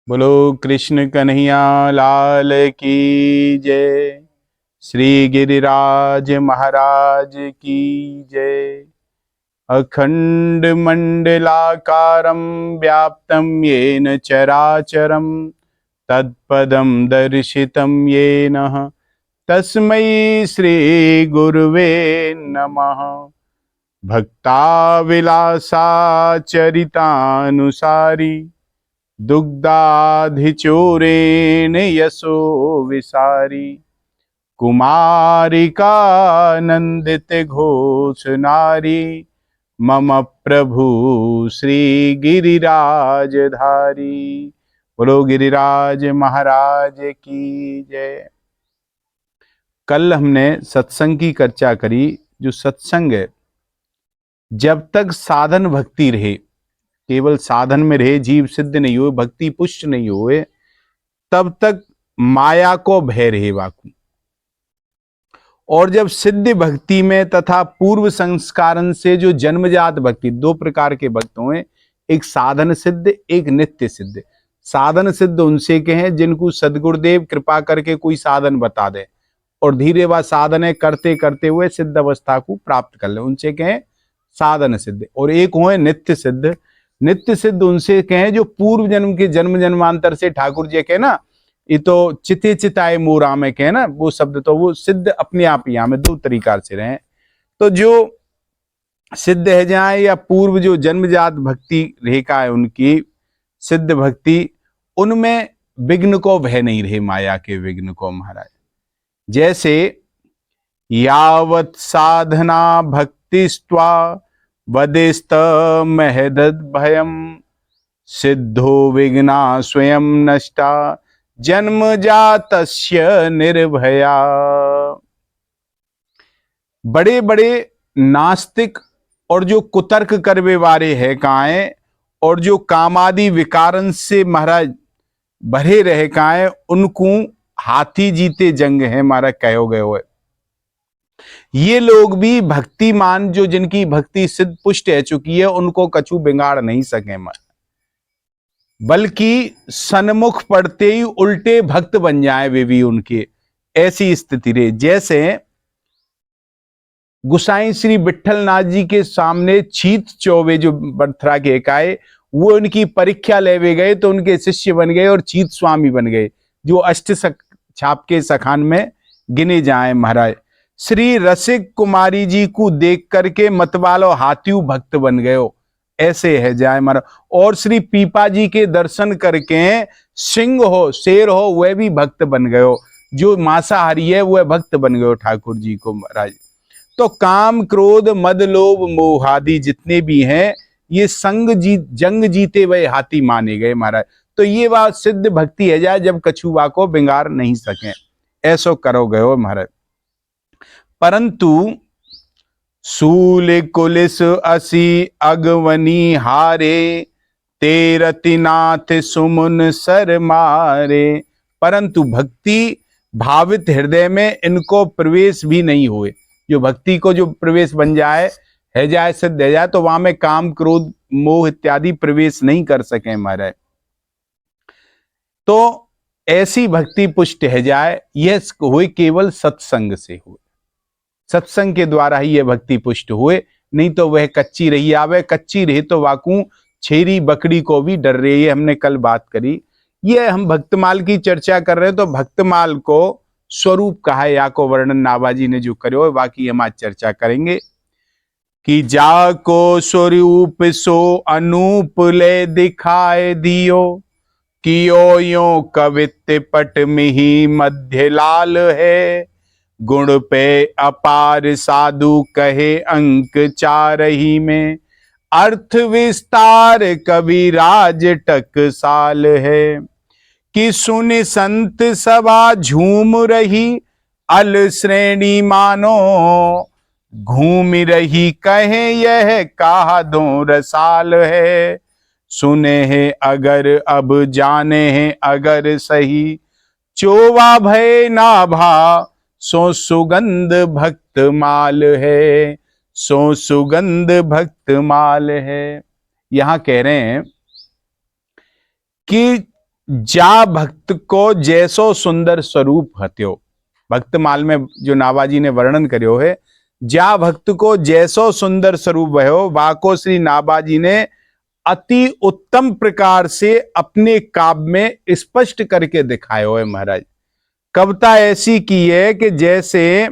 बोलो कृष्ण कन्हैया लाल की जय। श्री गिरिराज महाराज की जय। अखंड मंडलाकारं व्याप्तं येन चराचरं तत्पदं दर्शितं येन तस्मै श्री गुरुवे नमः। भक्ताविलासाचरितानुसारी दुग्धाधिचूरेण यशो विसारी कुमारिकानंदित घोष नारी मम प्रभु श्री गिरिराजधारी। बोलो गिरिराज महाराज की जय। कल हमने सत्संग की चर्चा करी। जो सत्संग है, जब तक साधन भक्ति रहे, केवल साधन में रहे, जीव सिद्ध नहीं हुए, भक्ति पुष्ट नहीं हुए, तब तक माया को भय रहे वाकु। और जब सिद्ध भक्ति में तथा पूर्व संस्कारन से जो जन्मजात भक्ति, दो प्रकार के भक्त हुए, एक साधन सिद्ध, एक नित्य सिद्ध। साधन सिद्ध उनसे कहें जिनको सदगुरुदेव कृपा करके कोई साधन बता दे और धीरे वह साधन करते करते हुए सिद्ध अवस्था को प्राप्त कर ले, उनसे कहें साधन सिद्ध। और एक हुए नित्य सिद्ध। नित्य सिद्ध उनसे कहें जो पूर्व जन्म के जन्म जन्मांतर से ठाकुर जी कहे ना, ये तो चिते चिताए मोरा में कहे ना, वो शब्द तो वो सिद्ध अपने आप ही में दो तरीका से रहे। तो जो सिद्ध है जाए या पूर्व जो जन्मजात भक्ति रेखा है उनकी सिद्ध भक्ति, उनमें विघ्न को भय नहीं रहे, माया के विघ्न को महाराज। जैसे यावत साधना भक्तिस्त्वा वदिस्त महदद भयम सिद्धो विघ्ना स्वयं नष्टा जन्म जातस्य निर्भया। बड़े बड़े नास्तिक और जो कुतर्क करवे वाले है काए और जो कामादि विकारन से महाराज भरे रहे काए, उनको हाथी जीते जंग है महाराज कहो गए हुए। ये लोग भी भक्तिमान, जो जिनकी भक्ति सिद्ध पुष्ट है चुकी है, उनको कछु बिगाड़ नहीं सके, बल्कि सन्मुख पड़ते ही उल्टे भक्त बन जाए वे भी उनके, ऐसी स्थिति रहे। जैसे गुसाई श्री विठलनाथ जी के सामने छीत चौबे जो बर्थरा के एकाए, वो उनकी परीक्षा लेवे गए तो उनके शिष्य बन गए और छीत स्वामी बन गए, जो अष्ट छाप के सखान में गिने जाए महाराज। श्री रसिक कुमारी जी को देख करके मतवालो हाथियों भक्त बन गए, ऐसे है जाए महाराज। और श्री पीपा जी के दर्शन करके सिंह हो शेर हो वह भी भक्त बन गए, जो मांसाहारी है वह भक्त बन गए ठाकुर जी को महाराज। तो काम क्रोध मद लोभ मोह आदि जितने भी हैं, ये जंग जीते हुए हाथी माने गए महाराज। तो ये बात सिद्ध भक्ति है जाए जब कछुआ को बिगाड़ नहीं सके, ऐसो करो गयो महाराज। परंतु सूल कुलिस असी अगवनी हारे तेरतिनाथ सुमुन सर मारे। परंतु भक्ति भावित हृदय में इनको प्रवेश भी नहीं हुए। जो भक्ति को जो प्रवेश बन जाए है जाए सिद्ध है जाए, तो वहां में काम क्रोध मोह इत्यादि प्रवेश नहीं कर सके महाराज। तो ऐसी भक्ति पुष्ट है जाए, यह हुए केवल सत्संग से हुए, सत्संग के द्वारा ही यह भक्ति पुष्ट हुए। नहीं तो वह कच्ची रही आवे, कच्ची रहे तो वाकू छेरी बकरी को भी डर रही है, हमने कल बात करी। ये हम भक्तमाल की चर्चा कर रहे हैं, तो भक्तमाल को स्वरूप कहा है, या को वर्णन नाबाजी ने जो करे, बाकी हम आज चर्चा करेंगे कि जाको स्वरूप सो अनूप ले दिखाए दियो, कियो यो कवित्त पट मिही मध्य लाल है, गुण पे अपार साधु कहे अंक चारही में, अर्थ विस्तार कविराज टकसाल है, कि सुन संत सभा झूम रही अल श्रेणी मानो, घूम रही कहे यह कहा दो रसाल है, सुने है अगर अब जाने है अगर सही, चोवा भय ना भा सो सुगंध भक्त माल है, सो सुगंध भक्त माल है। यहां कह रहे हैं कि जा भक्त को जैसो सुंदर स्वरूप हत्यो। भक्तमाल में जो नाभाजी ने वर्णन करियो है, जा भक्त को जैसो सुंदर स्वरूप भयो, वाको श्री नाभाजी ने अति उत्तम प्रकार से अपने काव्य में स्पष्ट करके दिखायो है महाराज। कविता ऐसी की है कि जैसे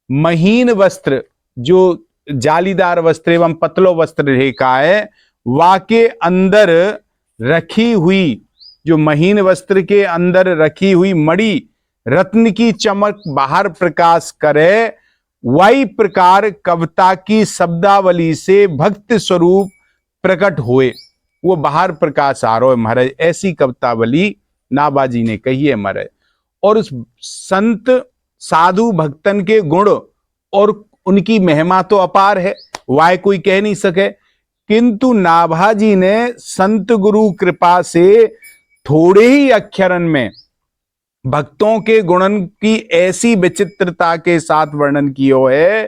महीन वस्त्र, जो जालीदार वस्त्र एवं पतलो वस्त्र रेखा है, वाके अंदर रखी हुई, जो महीन वस्त्र के अंदर रखी हुई मणि रत्न की चमक बाहर प्रकाश करे, वही प्रकार कविता की शब्दावली से भक्त स्वरूप प्रकट हुए, वो बाहर प्रकाश आ रहा है महाराज। ऐसी कवितावली नाभाजी ने कही है महाराज। और उस संत साधु भक्तन के गुण और उनकी महिमा तो अपार है, वाय कोई कह नहीं सके, किंतु नाभाजी ने संत गुरु कृपा से थोड़े ही अक्षरन में भक्तों के गुणन की ऐसी विचित्रता के साथ वर्णन किया है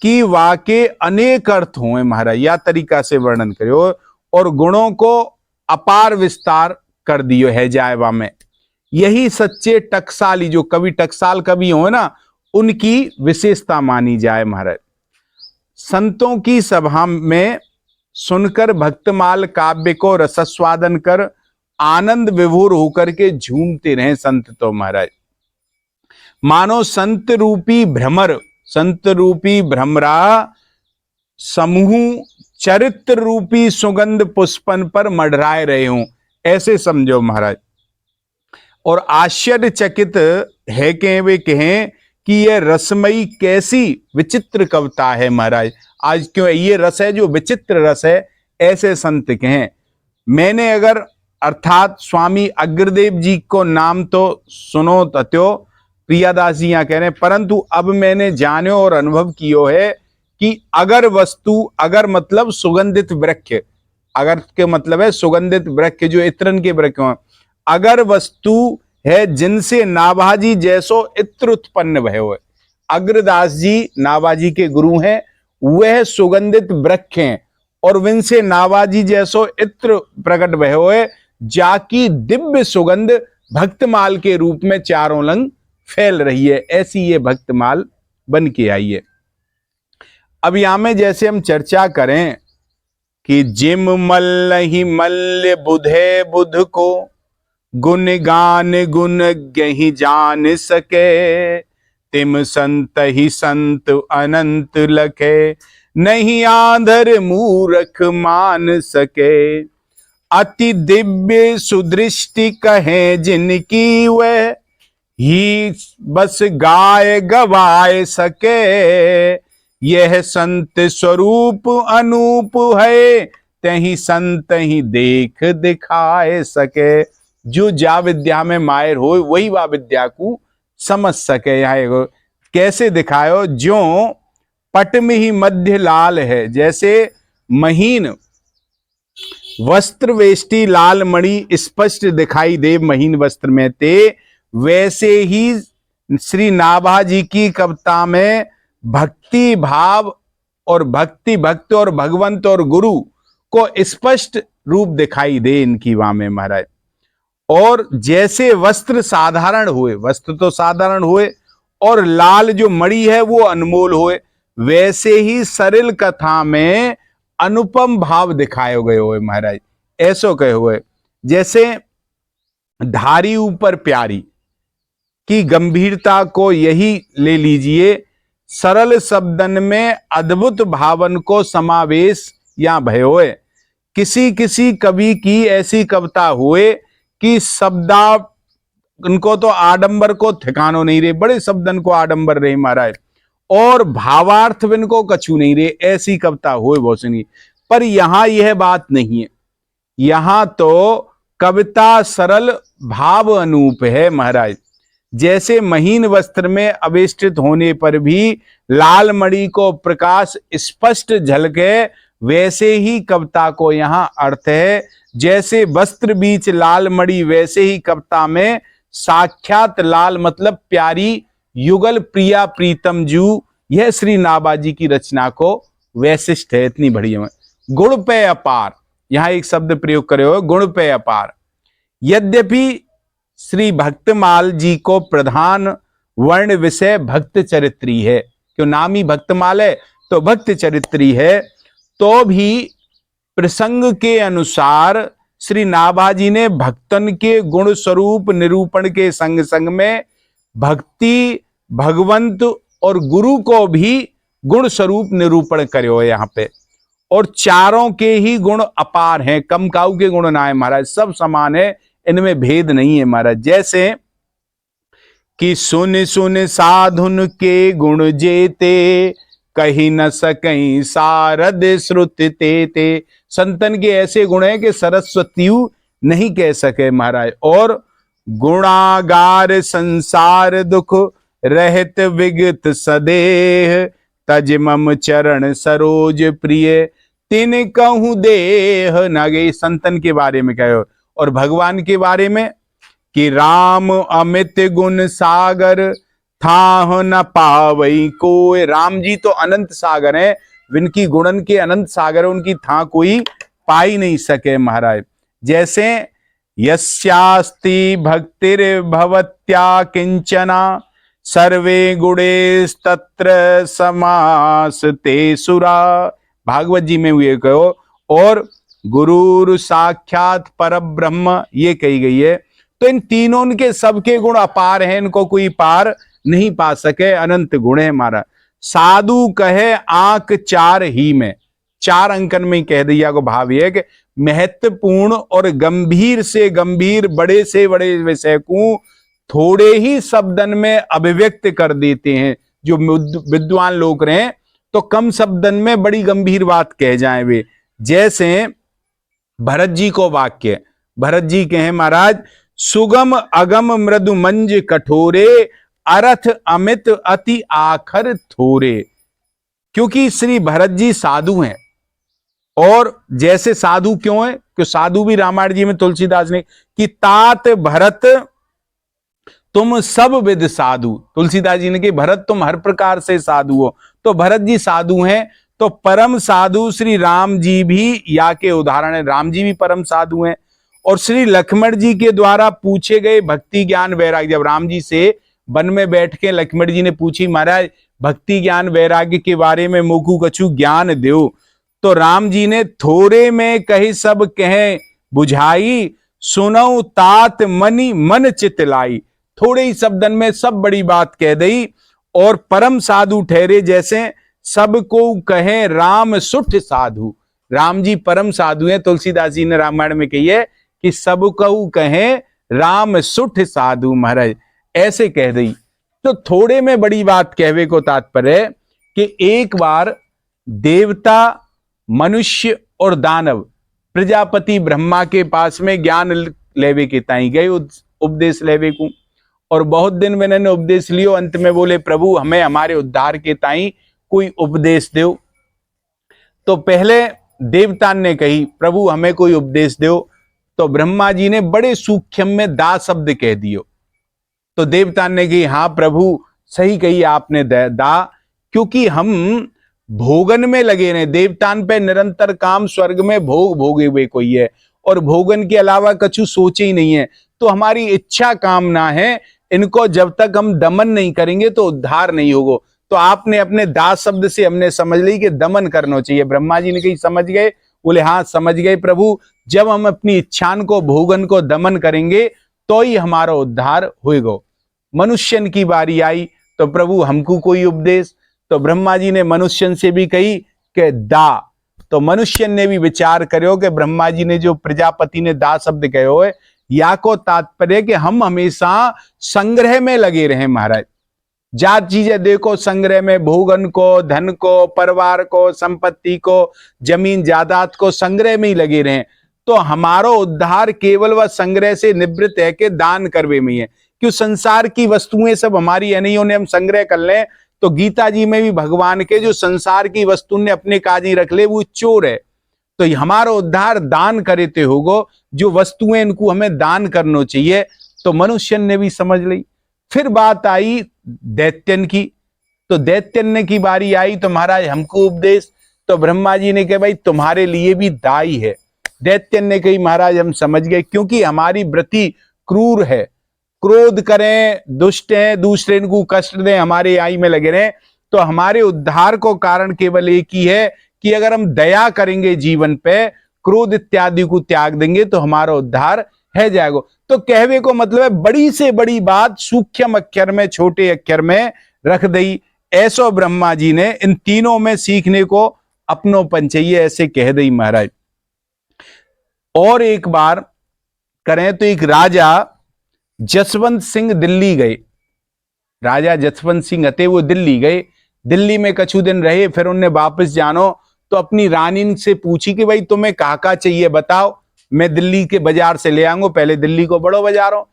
कि वाके अनेक अर्थ हुए महाराज। या तरीका से वर्णन करियो और गुणों को अपार विस्तार कर दियो है जायवा में। यही सच्चे टकसाली, जो कवि टकसाल कवि हो ना, उनकी विशेषता मानी जाए महाराज। संतों की सभा में सुनकर भक्तमाल काव्य को रसस्वादन कर आनंद विभोर होकर के झूमते रहे संत तो महाराज। मानो संत रूपी भ्रमर, संत रूपी भ्रमरा समूह चरित्र रूपी सुगंध पुष्पन पर मढ़राए रहे हूं, ऐसे समझो महाराज। और आश्चर्यचकित है कि वे कहें कि यह रसमयी कैसी विचित्र कविता है महाराज। आज क्यों ये रस है जो विचित्र रस है, ऐसे संत कहें। मैंने अगर अर्थात स्वामी अग्रदेव जी को नाम तो सुनो तत्यो, प्रियादास जी यहाँ कह रहे हैं, परंतु अब मैंने जानो और अनुभव कियो है कि अगर वस्तु, अगर मतलब सुगंधित वृक्ष, अगर के मतलब है सुगंधित वृक्ष जो इत्रन के वृक्ष हो, अगर वस्तु है जिनसे नाभाजी जैसो इत्र उत्पन्न भयो है। अग्रदास जी नाभाजी के गुरु हैं, वह सुगंधित वृक्ष हैं और विनसे नाभाजी जैसो इत्र प्रकट भयो है, जाकी दिव्य सुगंध भक्तमाल के रूप में चारों लंग फैल रही है। ऐसी ये भक्तमाल बन के आई है। अब यहां में जैसे हम चर्चा करें कि जिम मल्ल ही मल्ल बुधे बुध को, गुण गान गुण गही जान सके, तिम संत ही संत अनंत लखे, नहीं आंधर मूर्ख मान सके। अति दिव्य सुदृष्टि कहे जिनकी, वह ही बस गाय गवाए सके, यह संत स्वरूप अनूप है, तही संत ही देख दिखाए सके। जो जा विद्या में माहिर हो वही वा विद्या को समझ सके। यहाँ कैसे दिखायो, जो पट में ही मध्य लाल है, जैसे महीन वस्त्र वेष्टि लाल मणि स्पष्ट दिखाई दे महीन वस्त्र में ते, वैसे ही श्री नाभाजी की कविता में भक्ति भाव और भक्ति भक्त और भगवंत और गुरु को स्पष्ट रूप दिखाई दे इनकी वहां में महाराज। और जैसे वस्त्र साधारण हुए, वस्त्र तो साधारण हुए और लाल जो मणि है वो अनमोल हुए, वैसे ही सरल कथा में अनुपम भाव दिखाए गए हुए महाराज। ऐसो कहे हुए जैसे धारी ऊपर प्यारी की गंभीरता को यही ले लीजिए, सरल शब्दन में अद्भुत भावन को समावेश या भयोए। किसी किसी कवि की ऐसी कविता हुए कि शब्दा उनको तो आडंबर को ठिकानो नहीं रहे, बड़े शब्दन को आडंबर रहे महाराज, और भावार्थ इनको कछु नहीं रहे, ऐसी कविता हुए बहुत सुनी। पर यहां यह बात नहीं है, यहां तो कविता सरल भाव अनूप है महाराज। जैसे महीन वस्त्र में अवेष्टित होने पर भी लाल मणि को प्रकाश स्पष्ट झलके, वैसे ही कविता को यहां अर्थ है। जैसे वस्त्र बीच लाल मणि, वैसे ही कविता में साक्षात लाल मतलब प्यारी युगल प्रिया प्रीतम जू, यह श्री नाभाजी की रचना को वैशिष्ट है। इतनी बढ़िया है। गुण पे अपार, यहां एक शब्द प्रयोग करे हो, गुण पे अपार। यद्यपि श्री भक्तमाल जी को प्रधान वर्ण विषय भक्त चरित्री है, क्यों नाम ही भक्तमाल है तो भक्त चरित्री है, तो भी प्रसंग के अनुसार श्री नाभाजी ने भक्तन के गुण स्वरूप निरूपण के संग संग में भक्ति, भगवंत और गुरु को भी गुण स्वरूप निरूपण करो है यहाँ पे। और चारों के ही गुण अपार हैं, कम काऊ के गुण ना है महाराज, सब समान है, इनमें भेद नहीं है महाराज। जैसे कि सुन सुन साधुन के गुण जेते, कही न सकई सारद श्रुत ते। संतन के ऐसे गुण हैं कि सरस्वती नहीं कह सके महाराज। और गुणागार संसार दुख रहत विगत सदेह, तज मम चरण सरोज प्रिय तिन कहूं देह न गई। संतन के बारे में कहो। और भगवान के बारे में कि राम अमित गुण सागर, थाह न पावई कोई। राम जी तो अनंत सागर हैं, विनकी गुणन के अनंत सागर, उनकी था कोई पाई नहीं सके महाराज। जैसे यस्यास्ति भक्तिर भवत्या किंचना, सर्वे गुणे तत्र समास ते सुरा। भागवत जी में हुए कहो। और गुरुर साक्षात पर ब्रह्म ये कही गई है। तो इन तीनों के सबके गुण अपार हैं, इनको कोई पार नहीं पा सके, अनंत गुण है हमारा। साधु कहे आंक चार ही में, चार अंकन में कह दिया को भाव यह कि महत्वपूर्ण और गंभीर से गंभीर, बड़े से बड़े विषय को थोड़े ही शब्दन में अभिव्यक्त कर देते हैं। जो विद्वान लोग रहे तो कम शब्दन में बड़ी गंभीर बात कह जाए वे। जैसे भरत जी को वाक्य, भरत जी कहे महाराज, सुगम अगम मृदु मंज कठोरे, अरथ अमित अति आखर थोरे। क्योंकि श्री भरत जी साधु हैं। और जैसे साधु क्यों है कि साधु भी रामायण जी में तुलसीदास ने कि तात भरत तुम सब विद साधु। तुलसीदास जी ने कि भरत तुम हर प्रकार से साधु हो। तो भरत जी साधु हैं, तो परम साधु श्री राम जी भी या के उदाहरण है। राम जी भी परम साधु हैं। और श्री लक्ष्मण जी के द्वारा पूछे गए भक्ति ज्ञान वैराग्य, जब राम जी से वन में बैठ के लक्ष्मण जी ने पूछी महाराज भक्ति ज्ञान वैराग्य के बारे में मोकू कछु ज्ञान दो, तो राम जी ने थोड़े में कही सब कहे बुझाई, सुनऊ तात मनी मन चित लाई। थोड़े ही शब्दन में सब बड़ी बात कह दी। और परम साधु ठहरे, जैसे सबको कहे राम सुठ साधु। राम जी परम साधु हैं। तुलसीदास जी ने रामायण में कही है कि सबको कहे राम सुठ साधु महाराज, ऐसे कह दी। तो थोड़े में बड़ी बात कहवे को तात्पर्य है कि एक बार देवता, मनुष्य और दानव प्रजापति ब्रह्मा के पास में ज्ञान लेवे के ताई गए, उपदेश लेवे को। और बहुत दिन में इन्होंने उपदेश लियो, अंत में बोले प्रभु हमें हमारे उद्धार के ताई कोई उपदेश दो। तो पहले देवता ने कही प्रभु हमें कोई उपदेश दो, तो ब्रह्मा जी ने बड़े सूक्ष्म में दा शब्द कह दियो। तो देवता ने कही हाँ प्रभु सही कही आपने दा, क्योंकि हम भोगन में लगे रहे। देवतान पे निरंतर काम, स्वर्ग में भोग भोगे हुए कोई है और भोगन के अलावा कछु सोचे ही नहीं है। तो हमारी इच्छा कामना है, इनको जब तक हम दमन नहीं करेंगे तो उद्धार नहीं होगा। तो आपने अपने दास शब्द से हमने समझ ली कि दमन करना चाहिए। ब्रह्मा जी ने कही समझ गए, बोले हाँ समझ गए प्रभु, जब हम अपनी इच्छान को, भोगन को दमन करेंगे तो ही हमारा उद्धार होएगा। मनुष्यन की बारी आई तो प्रभु हमको कोई उपदेश। तो ब्रह्मा जी ने मनुष्यन से भी कही कि दा। तो मनुष्यन ने भी विचार करो कि ब्रह्मा जी ने जो प्रजापति ने दा शब्द कहो है, या को तात्पर्य कि हम हमेशा संग्रह में लगे रहे महाराज। जात चीजें देखो संग्रह में, भोगन को, धन को, परिवार को, संपत्ति को, जमीन जायदाद को संग्रह में ही लगे रहे। तो हमारा उद्धार केवल वह संग्रह से निवृत्त है कि दान करवे में है। क्यों संसार की वस्तुएं सब हमारी है नहीं, उन्हें हम संग्रह कर लें। तो गीता जी में भी भगवान के जो संसार की वस्तु ने अपने काज ही रख ले वो चोर है। तो हमारा उद्धार दान करते होगो, जो वस्तुएं इनको हमें दान करना चाहिए। तो मनुष्य ने भी समझ ली। फिर बात आई दैत्यन की। तो दैत्यन की बारी आई तो महाराज हमको उपदेश। तो ब्रह्मा जी ने कहा भाई तुम्हारे लिए भी दाई है। दैत्य ने कही महाराज हम समझ गए, क्योंकि हमारी वृत्ति क्रूर है, क्रोध करें, दुष्ट हैं, दूसरे को कष्ट दें, हमारे आई में लगे रहें, तो हमारे उद्धार को कारण केवल एक ही है कि अगर हम दया करेंगे जीवन पे, क्रोध इत्यादि को त्याग देंगे तो हमारा उद्धार है जाएगा। तो कहवे को मतलब है बड़ी से बड़ी बात सूक्ष्म अक्षर में, छोटे अक्षर में रख दई। ऐसो ब्रह्मा जी ने इन तीनों में सीखने को अपनोपन चाहिए, ऐसे कह दई महाराज। और एक बार करें तो एक राजा जसवंत सिंह दिल्ली गए, राजा जसवंत सिंह हते वो दिल्ली गए, दिल्ली में कछु दिन रहे, फिर उनने वापस जानो तो अपनी रानी से पूछी कि भाई तुम्हें कहा चाहिए बताओ, मैं दिल्ली के बाजार से ले आऊंगा, पहले दिल्ली को बड़ो बाजार हो।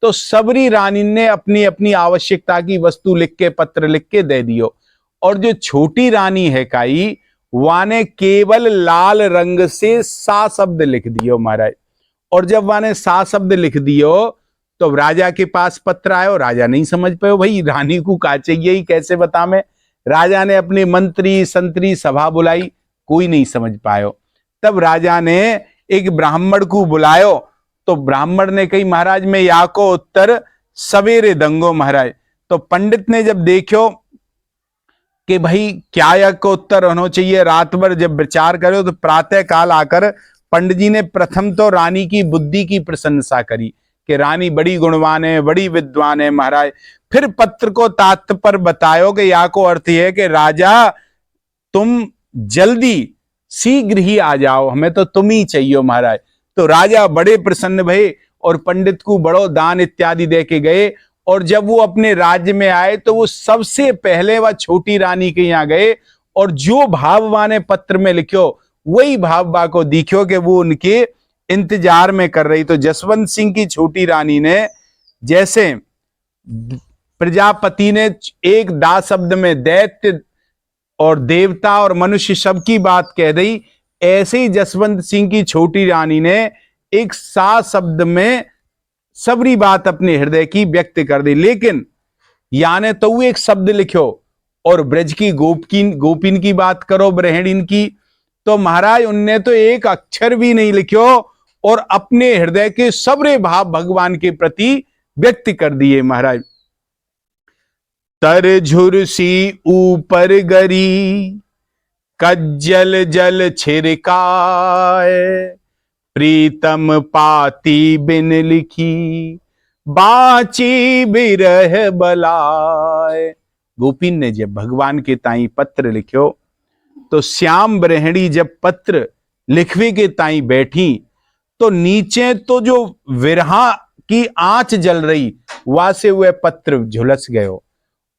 तो सबरी रानी ने अपनी अपनी आवश्यकता की वस्तु लिख के, पत्र लिख के दे दियो। और जो छोटी रानी है काई, वाने केवल लाल रंग से सा शब्द लिख दियो महाराज। और जब वाने सा शब्द लिख दियो तो राजा के पास पत्र आयो, राजा नहीं समझ पायो भाई रानी को का चाहिए ही कैसे बता मैं। राजा ने अपने मंत्री संतरी सभा बुलाई, कोई नहीं समझ पायो। तब राजा ने एक ब्राह्मण को बुलायो, तो ब्राह्मण ने कही महाराज मैं या को उत्तर सवेरे दंगो महाराज। तो पंडित ने जब देखो कि भाई क्या या को उत्तर होना चाहिए, रात भर जब विचार करो तो प्रातः काल आकर पंडित जी ने प्रथम तो रानी की बुद्धि की प्रशंसा करी कि रानी बड़ी गुणवान है, बड़ी विद्वान है महाराज। फिर पत्र को तात्पर्य बतायो कि या को अर्थ है कि राजा तुम जल्दी शीघ्र ही आ जाओ, हमें तो तुम ही चाहिए महाराज। तो राजा बड़े प्रसन्न भये और पंडित को बड़ो दान इत्यादि दे के गए। और जब वो अपने राज्य में आए तो वो सबसे पहले वह छोटी रानी के यहाँ गए और जो भाव ने पत्र में लिखो वही भाव को दिखो कि वो उनके इंतजार में कर रही। तो जसवंत सिंह की छोटी रानी ने जैसे प्रजापति ने एक दा शब्द में दैत्य और देवता और मनुष्य सबकी बात कह दी, ऐसे ही जसवंत सिंह की छोटी रानी ने एक सा शब्द में सबरी बात अपने हृदय की व्यक्त कर दी। लेकिन याने तो वो एक शब्द लिखो और ब्रज की गोपिन की बात करो, ब्रहणीन की, तो महाराज उनने तो एक अक्षर भी नहीं लिखो और अपने हृदय के सबरे भाव भगवान के प्रति व्यक्त कर दिए महाराज। तर झुरसी ऊपर गरी कज्जल जल छिरकाए, प्रीतम पाती बिन लिखी बाची बिरह बलाए। गोपिन ने जब भगवान के ताई पत्र लिखो तो श्याम ब्रहणी जब पत्र लिखवे के ताई बैठी तो नीचे तो जो विरहा की आंच जल रही वहां से वह पत्र झुलस गयो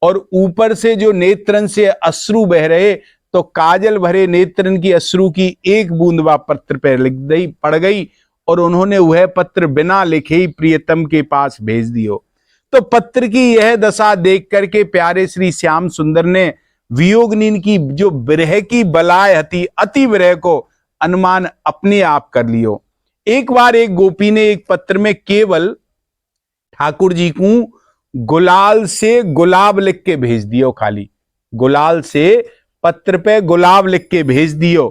और ऊपर से जो नेत्रन से अश्रु बह रहे तो काजल भरे नेत्रन की अश्रु की एक बूंद वह पत्र पर लिख गई, पड़ गई और उन्होंने वह पत्र बिना लिखे ही प्रियतम के पास भेज दियो। तो पत्र की यह दशा देख करके प्यारे श्री श्याम सुंदर ने वियोगनीन की जो विरह की बलाय हती, अति विरह को अनुमान अपने आप कर लियो। एक बार एक गोपी ने एक पत्र में केवल ठाकुर जी को गुलाल से गुलाब लिख के भेज दियो, खाली गुलाल से पत्र पे गुलाब लिख के भेज दियो,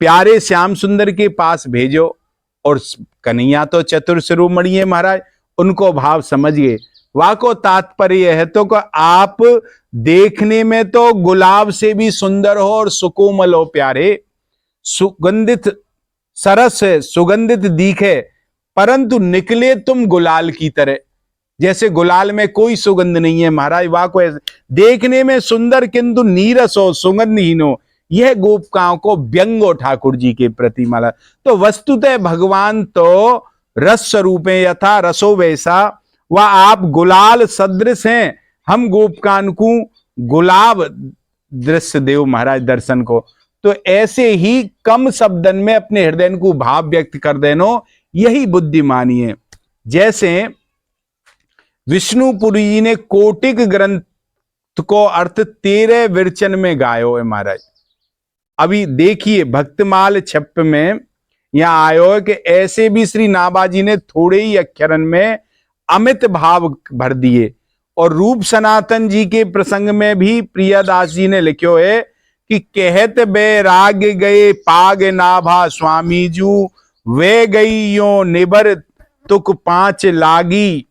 प्यारे श्याम सुंदर के पास भेजो। और कन्हैया तो चतुर शिरोमणि है महाराज, उनको भाव समझ गए। वाको तात्पर्य है तो को आप देखने में तो गुलाब से भी सुंदर हो और सुकोमल हो प्यारे, सुगंधित सरस है, सुगंधित दिखे, परंतु निकले तुम गुलाल की तरह, जैसे गुलाल में कोई सुगंध नहीं है महाराज। वाको देखने में सुंदर किंतु नीरस हो, सुगंधहीन हो, यह गोपिकाओं को व्यंग हो ठाकुर जी के प्रति माला। तो वस्तुतः भगवान तो रस स्वरूप है, यथा रसो वैसा, वह आप गुलाल सदृश हैं, हम गोपिकान को गुलाब दृश्य देव महाराज दर्शन को। तो ऐसे ही कम शब्दन में अपने हृदय को भाव व्यक्त कर देनो, यही बुद्धिमानी है। जैसे विष्णुपुरी जी ने कोटिक ग्रंथ को अर्थ 13 विरचन में गायो है महाराज। अभी देखिए भक्तमाल छप में यहां आयो है कि ऐसे भी श्री नाभाजी ने थोड़े ही अक्षरन में अमित भाव भर दिए। और रूप सनातन जी के प्रसंग में भी प्रियादास जी ने लिखो है कि कहत बैराग गए पाग नाभा स्वामी जू, वे गई यो निबर तुक पांच लागी,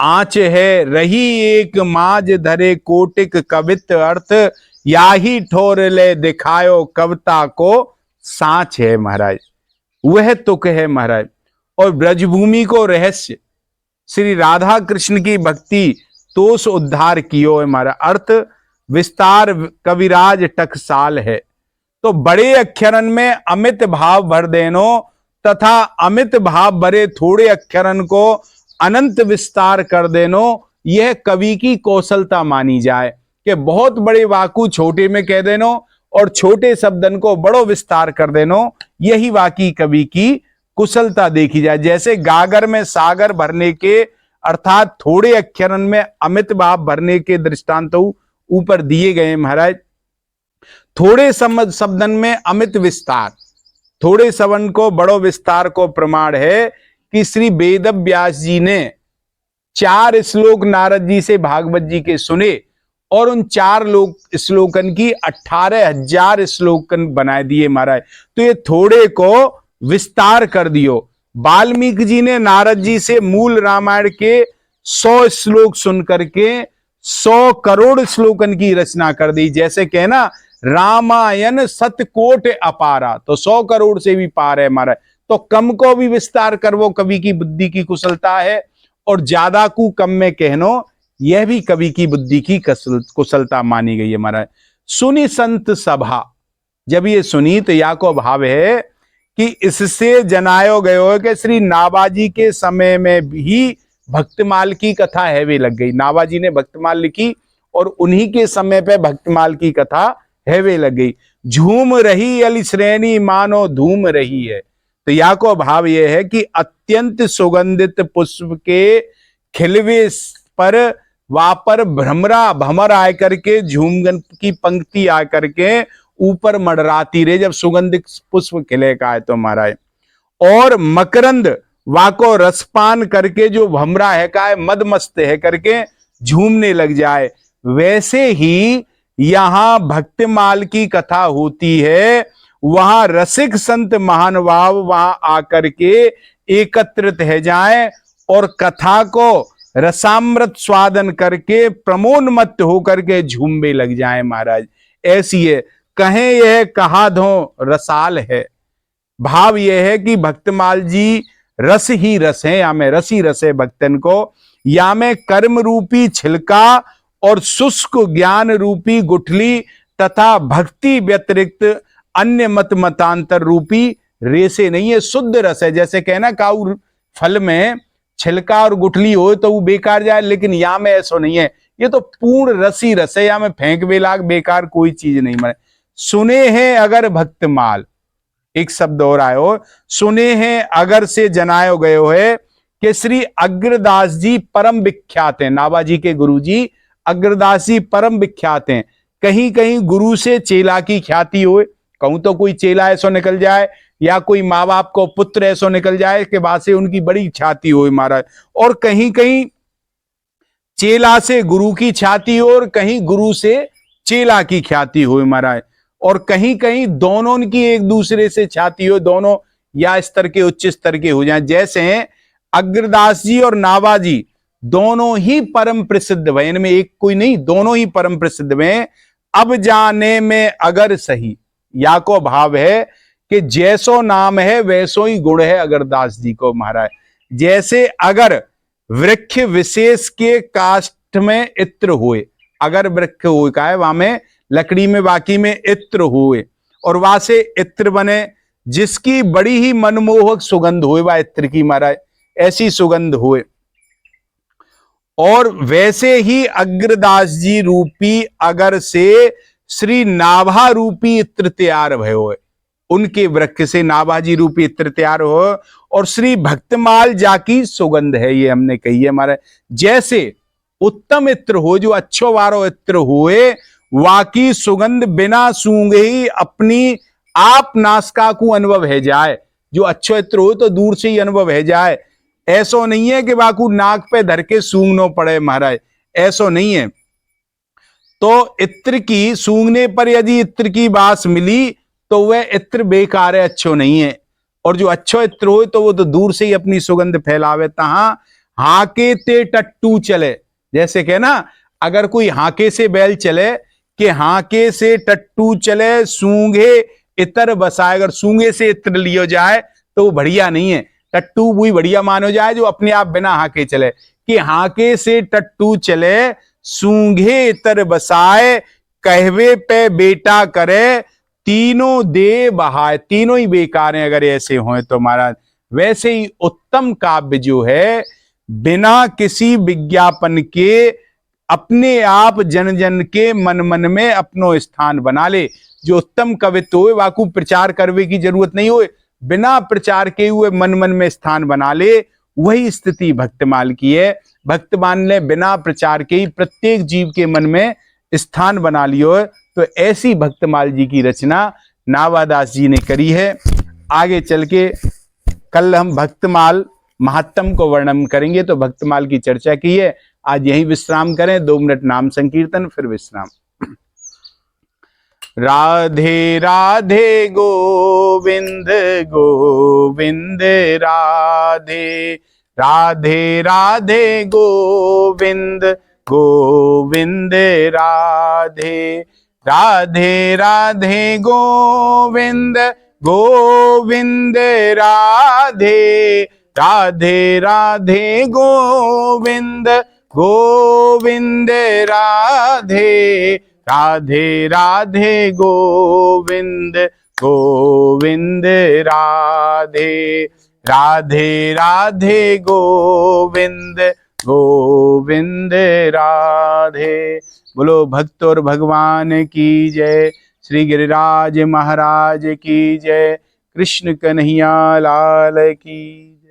आंच है रही एक माज धरे कोटिक कवित अर्थ, याही ठोर ले दिखायो कविता को सांच है महाराज। वह तुक है महाराज। और ब्रजभूमि को रहस्य श्री राधा कृष्ण की भक्ति तोष उद्धार कियो है हमारा। अर्थ विस्तार कविराज टकसाल है। तो बड़े अक्षरन में अमित भाव भर देनो, तथा अमित भाव भरे थोड़े अक्षरन को अनंत विस्तार कर देनो, यह कवि की कौशलता मानी जाए कि बहुत बड़े वाकु छोटे में कह देनो और छोटे शब्दन को बड़ो विस्तार कर देनो, यही वाकी कवि की कुशलता देखी जाए। जैसे गागर में सागर भरने के अर्थात थोड़े अक्षरन में अमित भाव भरने के दृष्टांत ऊपर दिए गए महाराज। थोड़े शब्दन में अमित विस्तार, थोड़े शब्दन को बड़ो विस्तार को प्रमाण है कि श्री वेद व्यास जी ने 4 श्लोक नारद जी से भागवत जी के सुने और उन 4 श्लोकन की 18,000 श्लोकन बना दिए महाराज। तो ये थोड़े को विस्तार कर दियो। वाल्मीकि जी ने नारद जी से मूल रामायण के 100 श्लोक सुन करके 100 करोड़ श्लोकन की रचना कर दी। जैसे कहना रामायण सतकोट अपारा, तो 100 करोड़ से भी पार है महाराज। तो कम को भी विस्तार कर वो कवि की बुद्धि की कुशलता है, और ज्यादा को कम में कहनो यह भी कवि की बुद्धि की कुशलता मानी गई है महाराज। सुनी संत सभा, जब ये सुनी तो या को भाव है कि इससे जनायो गयो है कि श्री नाभाजी के समय में भी भक्तमाल की कथा हैवे लग गई। नाभाजी ने भक्तमाल लिखी और उन्हीं के समय पे भक्तमाल की कथा हैवे लग गई। झूम रही अली श्रेणी मानो धूम रही है। तो या को भाव यह है कि अत्यंत सुगंधित पुष्प के खिलवे पर वापर भ्रमरा भमर आय करके झूमगन की पंक्ति आ करके ऊपर मडराती रहे, जब सुगंधित पुष्प खिले का है तो महाराज। और मकरंद वाको रसपान करके जो भमरा है का है मदमस्त है करके झूमने लग जाए। वैसे ही यहां भक्तमाल की कथा होती है, वहां रसिक संत महानुभाव वहां आकर के एकत्रित है जाए और कथा को रसामृत स्वादन करके प्रमोन्मत्त होकर के झूमने लग जाए महाराज। ऐसी है कहें यह कहा धो रसाल है। भाव यह है कि भक्तमाल जी रस ही रस है, या में रस ही रस है भक्तन को, या में कर्म रूपी छिलका और शुष्क ज्ञान रूपी गुठली तथा भक्ति व्यतिरिक्त अन्य मत मतांतर रूपी रेसे नहीं है, शुद्ध रस है। जैसे कहना काऊ फल में छिलका और गुठली हो तो वो बेकार जाए, लेकिन या में ऐसा नहीं है, ये तो पूर्ण रस ही रस है, या में फेंक बेलाग बेकार कोई चीज नहीं मरे। सुने हैं अगर भक्तमाल, एक शब्द और आयो, सुने हैं अगर से जनायो गयो है कि श्री अग्रदास जी परम विख्यात हैं। नाभाजी के गुरु जी अग्रदास जी परम विख्यात हैं। कहीं कहीं गुरु से चेला की ख्याति हो, कहूं तो कोई चेला ऐसा निकल जाए या कोई माँ बाप को पुत्र ऐसा निकल जाए के बाद से उनकी बड़ी ख्याति हो महाराज। और कहीं कहीं चेला से गुरु की ख्याति हो और कहीं गुरु से चेला की ख्याति हो महाराज। और कहीं कहीं दोनों की एक दूसरे से ख्याति हो, दोनों या स्तर के उच्च स्तर के हो जाए। जैसे अग्रदास जी और नाभाजी दोनों ही परम प्रसिद्ध हुए, इनमें एक कोई नहीं, दोनों ही परम प्रसिद्ध हुए। अब जाने में अगर सही, या को भाव है कि जैसो नाम है वैसो ही गुण है अग्रदास जी को महाराज। जैसे अगर वृक्ष विशेष के काष्ठ में इत्र हुए, अगर वृक्ष हुए का है वहां में लकड़ी में बाकी में इत्र हुए और वहां से इत्र बने, जिसकी बड़ी ही मनमोहक सुगंध हुए वह इत्र की महाराज, ऐसी सुगंध हुए। और वैसे ही अग्रदास जी रूपी अगर से श्री नाभा रूपी इत्र तैयार भयो, उनके वृक्ष से नाभाजी रूपी इत्र तैयार हो और श्री भक्तमाल जाकी सुगंध है, ये हमने कही है हमारे। जैसे उत्तम इत्र हो, जो अच्छो वारो इत्र हुए, वाकी सुगंध बिना सूंघे ही अपनी आप नासका को अनुभव है जाए। जो अच्छो इत्र हो तो दूर से ही अनुभव है जाए, ऐसो नहीं है कि वाकू नाक पे धर के सूंघनो पड़े महाराज, ऐसो नहीं है। तो इत्र की सूंघने पर यदि इत्र की बास मिली तो वह इत्र बेकार है, अच्छो नहीं है। और जो अच्छो इत्र हो तो वो तो दूर से ही अपनी सुगंध फैलावे। तहा हाके ते टट्टू चले, जैसे के ना अगर कोई हाके से बैल चले कि हाके से टट्टू चले, सूंघे इतर बसाए। अगर सूंघे से इत्र लियो जाए तो वो बढ़िया नहीं है। टट्टू भी बढ़िया मानो जाए जो अपने आप बिना हाके चले, कि हाके से टट्टू चले, सूंघे इतर बसाए, कहवे पे बेटा करे, तीनों दे बहाए। तीनों ही बेकार हैं अगर ऐसे हों तो महाराज। वैसे ही उत्तम काव्य जो है बिना किसी विज्ञापन के अपने आप जन जन के मन मन में अपनो स्थान बना ले। जो उत्तम कवित्व हो वाकू प्रचार करने की जरूरत नहीं हो, बिना प्रचार के हुए मन मन में स्थान बना ले, वही स्थिति भक्तमाल की है। भक्तमाल ने बिना प्रचार के ही प्रत्येक जीव के मन में स्थान बना लियो है। तो ऐसी भक्तमाल जी की रचना नावादास जी ने करी है। आगे चल के कल हम भक्तमाल महात्म को वर्णन करेंगे, तो भक्तमाल की चर्चा की है। आज यही विश्राम करें, 2 मिनट नाम संकीर्तन फिर विश्राम। राधे राधे गोविंद गोविंद राधे, राधे राधे गोविंद गोविंद राधे, राधे राधे गोविंद गोविंद राधे, राधे राधे गोविंद गोविंद राधे, राधे राधे गोविंद गोविंद राधे, राधे राधे गोविंद गोविंद राधे। बोलो भक्त और भगवान की जय, श्री गिरिराज महाराज की जय, कृष्ण कन्हैया लाल की।